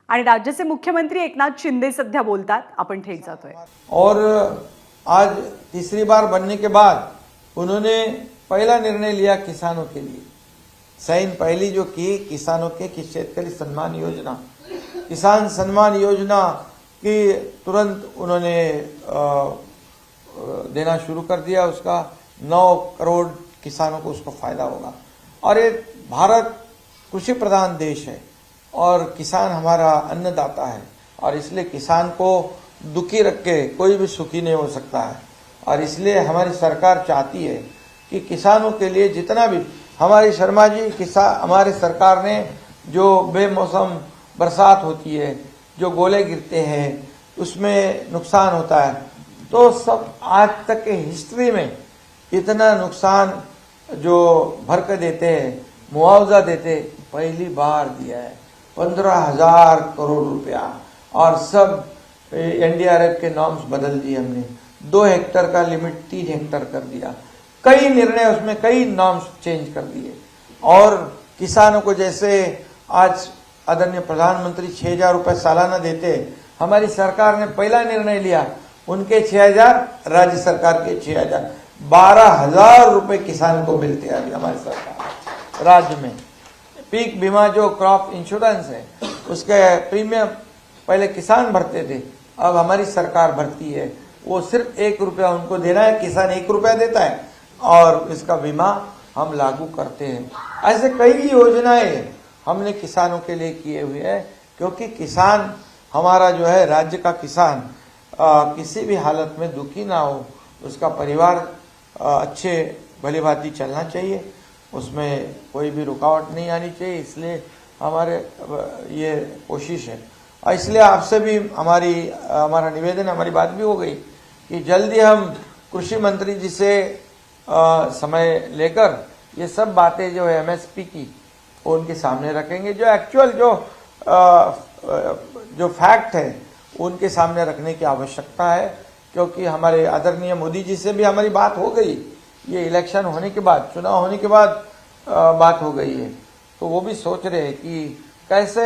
आणि राज्याचे मुख्यमंत्री एकनाथ शिंदे सध्या बोलतात. आपण थेट जातोय. और आज तीसरी बार बनने के बाद उन्होंने पहला निर्णय लिया किसानों के लिए। साइन पहली जो की किसानों के कि शेतकरी सम्मान योजना, किसान सम्मान योजना की तुरंत उन्होंने देना शुरू कर दिया। उसका 9 करोड़ किसानों को उसका फायदा होगा। और ये भारत कृषि प्रधान देश है और किसान हमारा अन्नदाता है और इसलिए किसान को दुखी रख के कोई भी सुखी नहीं हो सकता है। और इसलिए हमारी सरकार चाहती है कि किसानों के लिए जितना भी हमारी शर्मा जी हमारे सरकार ने जो बेमौसम बरसात होती है, जो गोले गिरते हैं, उसमें नुकसान होता है, तो सब आज तक के हिस्ट्री में इतना नुकसान जो भर के देते हैं, मुआवजा देते, पहली बार दिया है 15,000 करोड़ रुपया। और सब एनडीआरएफ के नॉर्म्स बदल दिए हमने, 2 हेक्टर का लिमिट 3 हेक्टर कर दिया, कई निर्णय उसमें कई नॉर्म्स चेंज कर दिए। और किसानों को जैसे आज आदरणीय प्रधानमंत्री 6,000 रुपए सालाना देते, हमारी सरकार ने पहला निर्णय लिया उनके 6,000, राज्य सरकार के 6,000, 12,000 रुपए किसान को मिलते हैं अभी हमारी सरकार राज्य में। पीक बीमा जो क्रॉप इंश्योरेंस है उसके प्रीमियम पहले किसान भरते थे, अब हमारी सरकार भरती है। वो सिर्फ 1 रुपया उनको देना है, किसान 1 रुपया देता है और इसका बीमा हम लागू करते हैं। ऐसे कई योजनाएं हमने किसानों के लिए किए हुए हैं, क्योंकि किसान हमारा जो है राज्य का किसान किसी भी हालत में दुखी ना हो, उसका परिवार अच्छे भली भांति चलना चाहिए, उसमें कोई भी रुकावट नहीं आनी चाहिए। इसलिए हमारे ये कोशिश है और इसलिए आपसे भी हमारा निवेदन, हमारी बात भी हो गई कि जल्दी हम कृषि मंत्री जी से समय लेकर ये सब बातें जो है एमएसपी की उनके सामने रखेंगे, जो एक्चुअल जो फैक्ट है उनके सामने रखने की आवश्यकता है। क्योंकि हमारे आदरणीय मोदी जी से भी हमारी बात हो गई, ये इलेक्शन होने के बाद, चुनाव होने के बाद बात हो गई है, तो वो भी सोच रहे हैं कि कैसे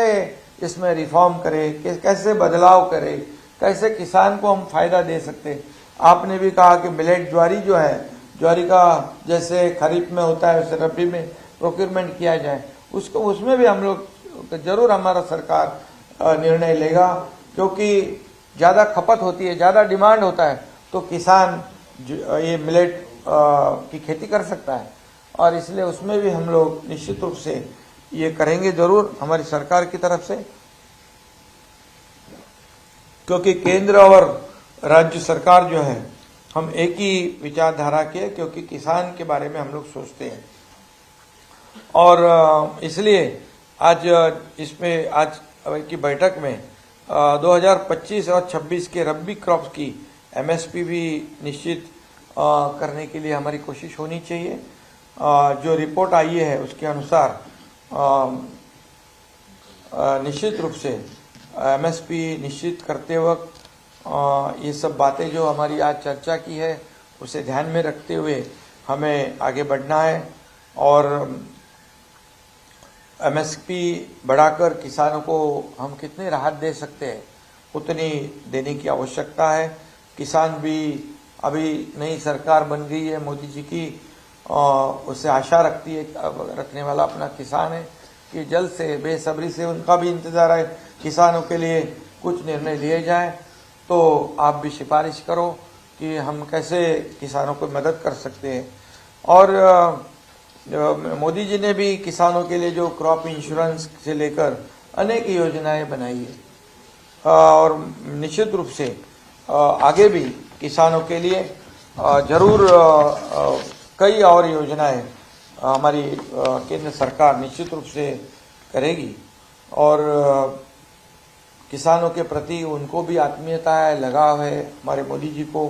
इसमें रिफॉर्म करें, कैसे बदलाव करें, कैसे किसान को हम फायदा दे सकते। आपने भी कहा कि मिलेट ज्वारी जो है, ज्वारी का जैसे खरीफ में होता है वैसे रबी में प्रोक्योरमेंट किया जाए, उसको उसमें भी हम लोग जरूर हमारा सरकार निर्णय लेगा। क्योंकि ज़्यादा खपत होती है, ज़्यादा डिमांड होता है, तो किसान ये मिलेट की खेती कर सकता है और इसलिए उसमें भी हम लोग निश्चित रूप से ये करेंगे जरूर हमारी सरकार की तरफ से। क्योंकि केंद्र और राज्य सरकार जो है हम एक ही विचारधारा के, क्योंकि किसान के बारे में हम लोग सोचते हैं। और इसलिए आज इसमें आज की बैठक में 2025 और 26 के रब्बी क्रॉप्स की एमएसपी भी निश्चित करने के लिए हमारी कोशिश होनी चाहिए। जो रिपोर्ट आई है उसके अनुसार निश्चित रूप से एमएसपी निश्चित करते वक्त ये सब बातें जो हमारी आज चर्चा की है उसे ध्यान में रखते हुए हमें आगे बढ़ना है और एमएसपी बढ़ाकर किसानों को हम कितनी राहत दे सकते हैं उतनी देने की आवश्यकता है। किसान भी अभी नई सरकार बन गई है मोदी जी की, उससे आशा रखने वाला अपना किसान है कि जल्द से बेसब्री से उनका भी इंतजार है किसानों के लिए कुछ निर्णय लिए जाए। तो आप भी सिफारिश करो कि हम कैसे किसानों को मदद कर सकते हैं। और मोदी जी ने भी किसानों के लिए जो क्रॉप इंश्योरेंस से लेकर अनेक योजनाएं बनाई है और निश्चित रूप से आगे भी किसानों के लिए जरूर कई और योजनाएं हमारी केंद्र सरकार निश्चित रूप से करेगी। और किसानों के प्रति उनको भी आत्मीयता है, लगाव है हमारे मोदी जी को,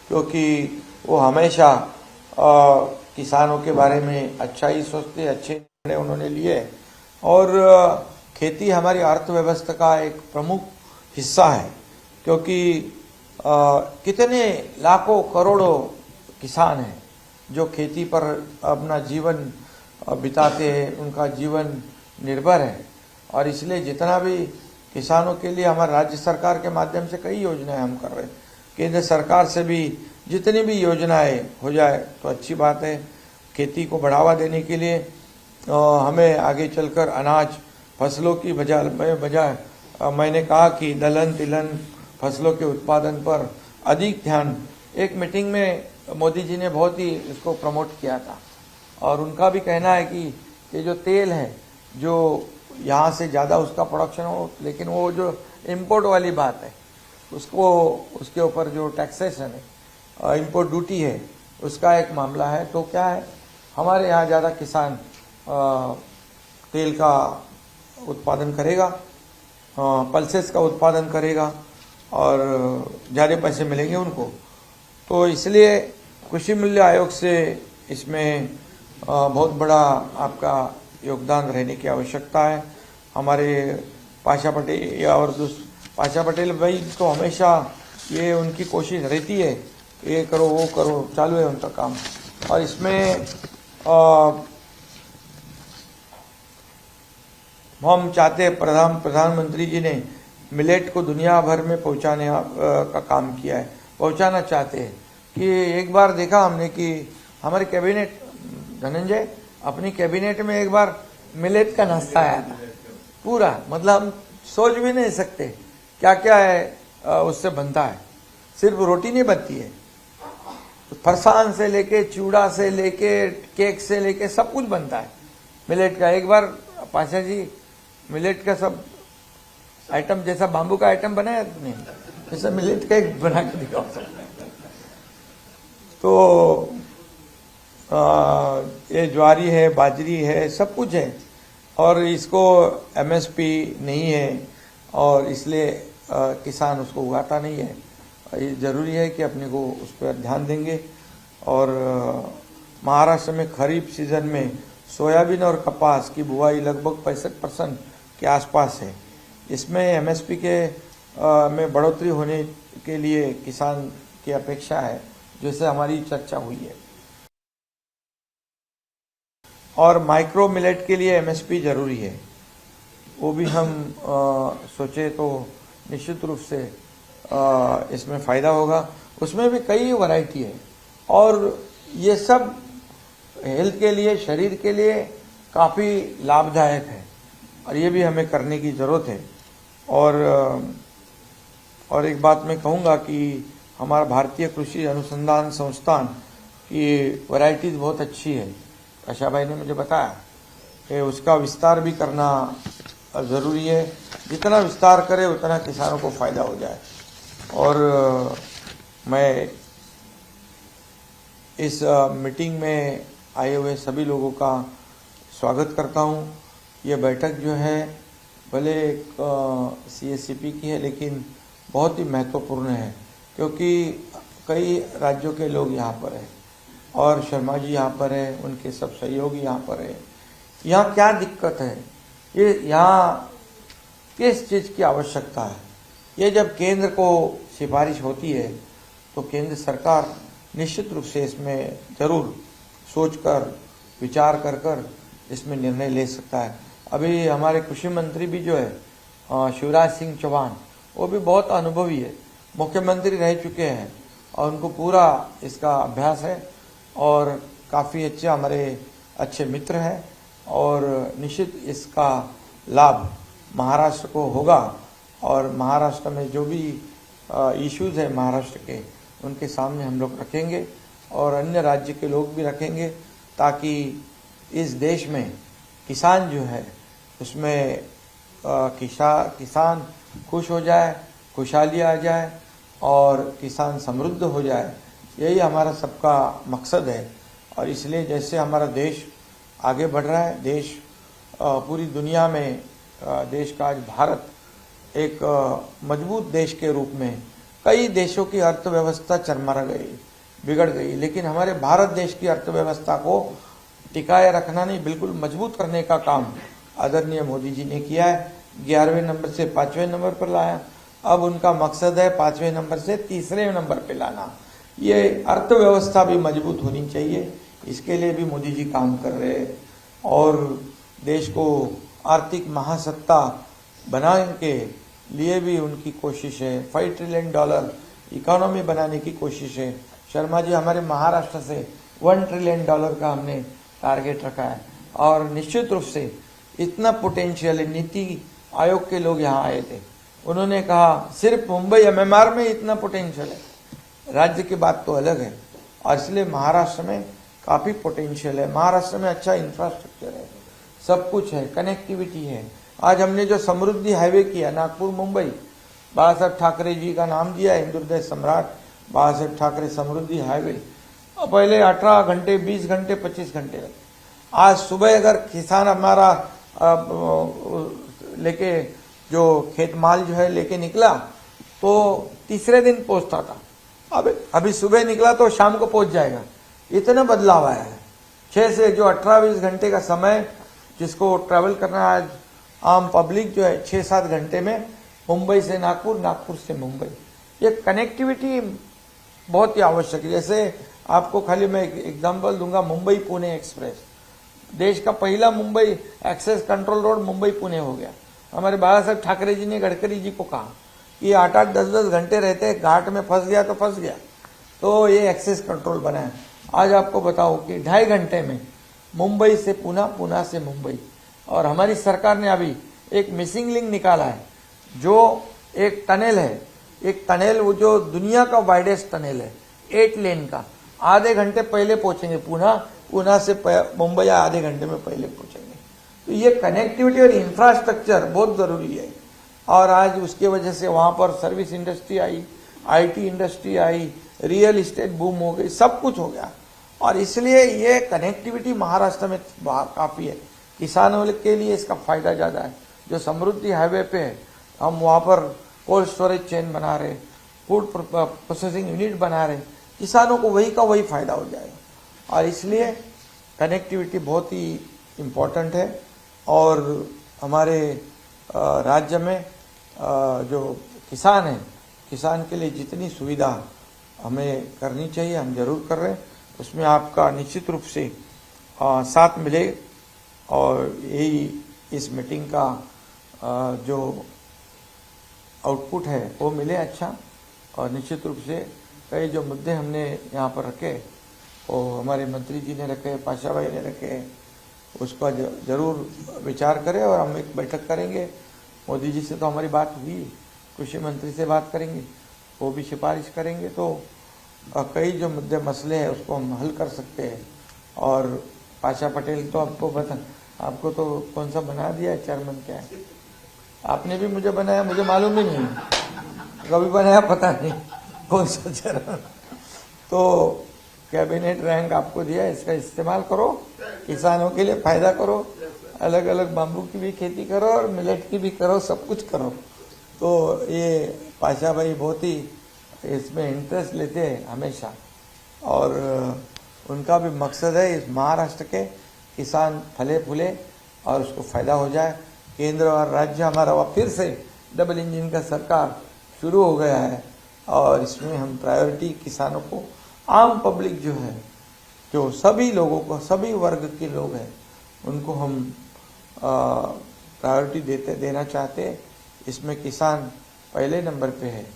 क्योंकि वो हमेशा किसानों के बारे में अच्छा ही सोचते, अच्छे निर्णय उन्होंने लिए। और खेती हमारी अर्थव्यवस्था का एक प्रमुख हिस्सा है, क्योंकि कितने लाखों करोड़ों किसान हैं जो खेती पर अपना जीवन बिताते हैं, उनका जीवन निर्भर है। और इसलिए जितना भी किसानों के लिए हमारे राज्य सरकार के माध्यम से कई योजनाएं हम कर रहे हैं। केंद्र सरकार से भी जितनी भी योजनाएं हो जाए तो अच्छी बात है। खेती को बढ़ावा देने के लिए हमें आगे चलकर अनाज फसलों की बजाय मैंने कहा कि दलहन तिलहन फसलों के उत्पादन पर अधिक ध्यान, एक मीटिंग में मोदी जी ने बहुत ही इसको प्रमोट किया था और उनका भी कहना है कि ये जो तेल है जो यहाँ से ज़्यादा उसका प्रोडक्शन हो, लेकिन वो जो इम्पोर्ट वाली बात है उसको उसके ऊपर जो टैक्सेशन है, इम्पोर्ट ड्यूटी है, उसका एक मामला है। तो क्या है, हमारे यहाँ ज़्यादा किसान तेल का उत्पादन करेगा, पल्सेस का उत्पादन करेगा और ज़्यादा पैसे मिलेंगे उनको। तो इसलिए कृषि मूल्य आयोग से इसमें बहुत बड़ा आपका योगदान रहने की आवश्यकता है। हमारे पाशा पटेल और पाशा पटेल भाई तो हमेशा ये उनकी कोशिश रहती है, ये करो वो करो, चालू है उनका काम। और इसमें हम चाहते हैं, प्रधानमंत्री जी ने मिलेट को दुनिया भर में पहुंचाने का काम किया है, पहुंचाना चाहते हैं। कि एक बार देखा हमने कि हमारे कैबिनेट, धनंजय अपनी कैबिनेट में एक बार मिलेट का नाश्ता आया था पूरा, मतलब हम सोच भी नहीं सकते क्या क्या है उससे बनता है। सिर्फ रोटी नहीं बनती है, फरसान से लेके चूड़ा से लेके केक से लेके सब कुछ बनता है मिलेट का। एक बार पाशा जी मिलेट का सब आइटम, जैसा बाम्बू का आइटम बनाया तुमने, जैसा मिलेट का एक बना के दिखाओ सब। तो ये ज्वारी है, बाजरी है, सब कुछ है और इसको एमएसपी नहीं है और इसलिए किसान उसको उगाता नहीं है। ये जरूरी है कि अपने को उस पर ध्यान देंगे। और महाराष्ट्र में खरीफ सीजन में सोयाबीन और कपास की बुआई लगभग 65% के आसपास है। इसमें एमएसपी के में बढ़ोतरी होने के लिए किसान की अपेक्षा है, जैसे हमारी चर्चा हुई है। और माइक्रो मिलेट के लिए एमएसपी जरूरी है, वो भी हम सोचे तो निश्चित रूप से इसमें फ़ायदा होगा। उसमें भी कई वैरायटी है और ये सब हेल्थ के लिए, शरीर के लिए काफ़ी लाभदायक है और ये भी हमें करने की ज़रूरत है। और एक बात मैं कहूँगा कि हमारा भारतीय कृषि अनुसंधान संस्थान की वैरायटीज़ बहुत अच्छी है। आशा भाई ने मुझे बताया कि उसका विस्तार भी करना ज़रूरी है। जितना विस्तार करे उतना किसानों को फ़ायदा हो जाए। और मैं इस मीटिंग में आए हुए सभी लोगों का स्वागत करता हूं। ये बैठक जो है भले CSCP की है, लेकिन बहुत ही महत्वपूर्ण है क्योंकि कई राज्यों के लोग यहाँ पर हैं और शर्मा जी यहाँ पर है, उनके सब सहयोगी यहाँ पर है। यहाँ क्या दिक्कत है, ये यहाँ किस चीज़ की आवश्यकता है, ये जब केंद्र को सिफारिश होती है तो केंद्र सरकार निश्चित रूप से इसमें ज़रूर सोचकर विचार कर इसमें निर्णय ले सकता है। अभी हमारे कृषि मंत्री भी जो है शिवराज सिंह चौहान, वो भी बहुत अनुभवी है, मुख्यमंत्री रह चुके हैं और उनको पूरा इसका अभ्यास है और काफ़ी अच्छे हमारे अच्छे मित्र हैं और निश्चित इसका लाभ महाराष्ट्र को होगा। और महाराष्ट्र में जो भी इश्यूज़ है महाराष्ट्र के, उनके सामने हम लोग रखेंगे और अन्य राज्य के लोग भी रखेंगे, ताकि इस देश में किसान जो है उसमें किसान खुश हो जाए, खुशहाली आ जाए और किसान समृद्ध हो जाए। यही हमारा सबका मकसद है। और इसलिए जैसे हमारा देश आगे बढ़ रहा है, देश पूरी दुनिया में देश का आज भारत एक मजबूत देश के रूप में, कई देशों की अर्थव्यवस्था चरमरा गई, बिगड़ गई, लेकिन हमारे भारत देश की अर्थव्यवस्था को टिकाए रखना नहीं, बिल्कुल मजबूत करने का काम आदरणीय मोदी जी ने किया है। 11वें नंबर से 5वें नंबर पर लाया, अब उनका मकसद है 5वें नंबर से 3रे नंबर पे लाना। ये अर्थव्यवस्था भी मजबूत होनी चाहिए, इसके लिए भी मोदी जी काम कर रहे हैं और देश को आर्थिक महासत्ता बनाने के लिए भी उनकी कोशिश है। $5 ट्रिलियन इकोनॉमी बनाने की कोशिश है। शर्मा जी, हमारे महाराष्ट्र से $1 ट्रिलियन का हमने टारगेट रखा है और निश्चित रूप से इतना पोटेंशियल है। नीति आयोग के लोग यहाँ आए थे, उन्होंने कहा सिर्फ मुंबई MMR में इतना पोटेंशियल है, राज्य की बात तो अलग है। और इसलिए महाराष्ट्र में काफ़ी पोटेंशियल है। महाराष्ट्र में अच्छा इंफ्रास्ट्रक्चर है, सब कुछ है, कनेक्टिविटी है। आज हमने जो समृद्धि हाईवे किया नागपुर मुंबई, बाला साहब ठाकरे जी का नाम दिया, हिंदू हृदय सम्राट बाला साहब ठाकरे समृद्धि हाईवे। पहले 18 घंटे, 20 घंटे, 25 घंटे लगते। आज सुबह अगर किसान हमारा लेके जो खेत माल जो है लेके निकला तो तीसरे दिन पहुंचता था, अब अभी सुबह निकला तो शाम को पहुंच जाएगा। इतना बदलाव आया है। 6 से जो 18-20 घंटे का समय जिसको ट्रैवल करना, आज आम पब्लिक जो है 6-7 घंटे में मुंबई से नागपुर, नागपुर से मुंबई। ये कनेक्टिविटी बहुत ही आवश्यक है। जैसे आपको खाली मैं एग्जांपल दूंगा, मुंबई पुणे एक्सप्रेस, देश का पहला Mumbai access control road Mumbai Pune हो गया। हमारे बाला साहब ठाकरे जी ने गडकरी जी को कहा कि 8-8, 10-10 घंटे रहते, घाट में फंस गया तो फंस गया, तो ये एक्सेस कंट्रोल बना है। आज आपको बताओ कि 2.5 घंटे में मुंबई से पुणे, पुणे से मुंबई। और हमारी सरकार ने अभी एक मिसिंग लिंक निकाला है, जो एक टनल है, एक टनल वो जो दुनिया का वाइडेस्ट टनल है, 8 लेन का। आधे घंटे पहले पहुंचेंगे पुणे, पुणे से मुंबई आधे घंटे में पहले पहुंचेंगे। तो ये कनेक्टिविटी और इंफ्रास्ट्रक्चर बहुत जरूरी है। और आज उसके वजह से वहां पर service industry I, IT industry I, real estate boom हो गई, सब कुछ हो गया। और इसलिए ये कनेक्टिविटी महाराष्ट्र में काफी है। किसानों के लिए इसका फायदा ज्यादा है। जो समृद्धि हाईवे पे है, हम वहां पर कोल्ड स्टोरेज चेन बना रहे, फूड प्रोसेसिंग यूनिट बना रहे, किसानों को वही का वही फायदा हो जाएगा। और इसलिए कनेक्टिविटी बहुत ही इम्पोर्टेंट है। और हमारे राज्य में जो किसान है, किसान के लिए जितनी सुविधा हमें करनी चाहिए हम जरूर कर रहे हैं। उसमें आपका निश्चित रूप से साथ मिले और यही इस मीटिंग का जो आउटपुट है वो मिले अच्छा। और निश्चित रूप से कई जो मुद्दे हमने यहाँ पर रखे और हमारे मंत्री जी ने रखे, पाशा भाई ने रखे, उसका जरूर विचार करें। और हम एक बैठक करेंगे, मोदी जी से तो हमारी बात हुई, कृषि मंत्री से बात करेंगे, वो भी सिफारिश करेंगे। तो कई जो मुद्दे मसले हैं उसको हम हल कर सकते हैं। और पाशा पटेल तो आपको तो कौन सा बना दिया है चेयरमैन, क्या है? आपने भी मुझे बनाया, मुझे मालूम ही नहीं, कभी बनाया पता नहीं कौन सा चेयरमैन। तो कैबिनेट रैंक आपको दिया, इसका इस्तेमाल करो, किसानों के लिए फायदा करो, अलग अलग बाम्बू की भी खेती करो और मिलेट की भी करो, सब कुछ करो। तो ये पाशा भाई बहुत ही इसमें इंटरेस्ट लेते हैं हमेशा। और उनका भी मकसद है इस महाराष्ट्र के किसान फले फूले और उसको फायदा हो जाए। केंद्र और राज्य हमारा फिर से डबल इंजन का सरकार शुरू हो गया है और इसमें हम प्रायोरिटी किसानों को, आम पब्लिक जो है, जो सभी लोगों को, सभी वर्ग के लोग हैं, उनको हम प्रायोरिटी देना चाहते हैं। इसमें किसान पहले नंबर पे है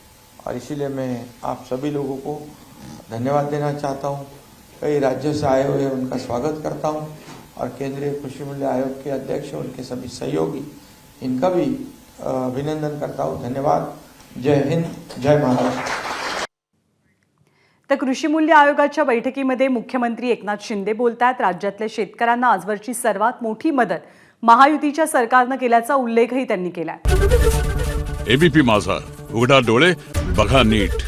और इसीलिए मैं आप सभी लोगों को धन्यवाद देना चाहता हूँ। कई राज्यों से आए हुए उनका स्वागत करता हूँ और केंद्रीय कृषि मूल्य आयोग के अध्यक्ष, उनके सभी सहयोगी, इनका भी अभिनंदन करता हूँ। धन्यवाद। जय हिंद, जय महाराष्ट्र। तर कृषी मूल्य आयोगाच्या बैठकीमध्ये मुख्यमंत्री एकनाथ शिंदे बोलतात। राज्यातल्या शेतकऱ्यांना आजवरची सर्वात मोठी मदत महायुतीच्या सरकारनं केल्याचा उल्लेखही त्यांनी केलाय। एबीपी माझा, उघडा डोळे बघा नीट।